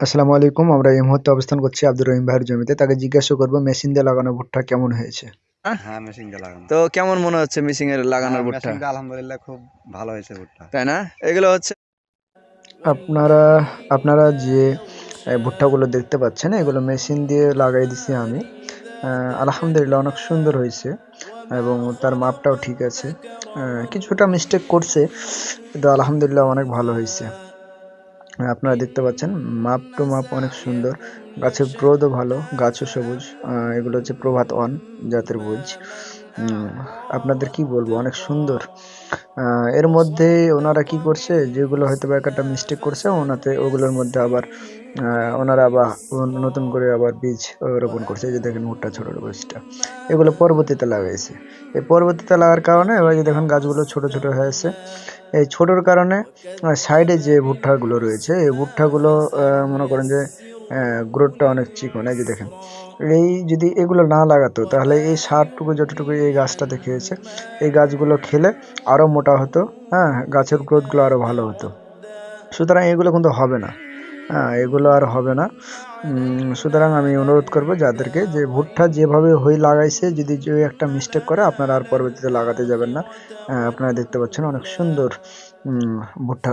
আসসালামু আলাইকুম। আমরা এই মুহূর্তে অবস্থান করছি আব্দুর রহিম ভাইয়ের জমিতে। তাকে জিজ্ঞাসা করব মেশিন দিয়ে লাগানো ভুট্টা কেমন হয়েছে? হ্যাঁ? হ্যাঁ, মেশিন দিয়ে লাগানো। তো কেমন মনে হচ্ছে মেশিনের লাগানোর হ্যাঁ, ভুট্টা? মেশিন দিয়ে আলহামদুলিল্লাহ খুব ভালো হয়েছে ভুট্টা। তাই না? এগুলো হচ্ছে আপনারা আপনারা যে ভুট্টাগুলো দেখতে পাচ্ছেন এগুলো মেশিন দিয়ে লাগাই দিছি আমি। আলহামদুলিল্লাহ অনেক সুন্দর হয়েছে এবং তার মাপটাও ঠিক আছে। কিছুটা মিস্টেক করছে কিন্তু আলহামদুলিল্লাহ অনেক ভালো হয়েছে। আপনারা দেখতে পাচ্ছেন মাপ টু মাপ অনেক সুন্দর। গাছের গ্রোথও ভালো, গাছও সবুজ। এগুলো হচ্ছে প্রভাত ওয়ান জাতের বীজ। উম, আপনাদের কি বলবো, অনেক সুন্দর। এর মধ্যে ওনারা কি করছে, যেগুলো হয়তো বা একটা মিস্টেক করছে ওনাতে ওগুলোর মধ্যে আবার ওনারা আবার নতুন করে আবার বীজ রোপণ করছে। এই যে দেখেন ভুট্টা ছোট বীজটা, এগুলো পরবর্তীতে লাগাইছে। এই পরবর্তীতে লাগার কারণে এবার যে দেখেন গাছগুলো ছোট ছোট হয়েছে। এই ছোটোর কারণে সাইডে যে ভুট্টাগুলো রয়েছে এই ভুট্টাগুলো মনে করেন যে গ্রোথটা অনেক চিকন। এই যে দেখেন, এই যদি এগুলো না লাগাতো তাহলে এই সারটুকু যতটুকু এই গাছটাতে খেয়েছে এই গাছগুলো খেলে আরও মোটা হতো। হ্যাঁ, গাছের গ্রোথগুলো আরও ভালো হতো। সুতরাং এগুলো কিন্তু হবে না। হ্যাঁ, এগুলো আর হবে না। সুতরাং আমি অনুরোধ করব যাদেরকে, যে ভুট্টা যেভাবে হয়ে লাগাইছে যদি কেউ একটা মিস্টেক করে আপনারা আর পরবর্তীতে লাগাতে যাবেন না। আপনারা দেখতে পাচ্ছেন অনেক সুন্দর ভুট্টা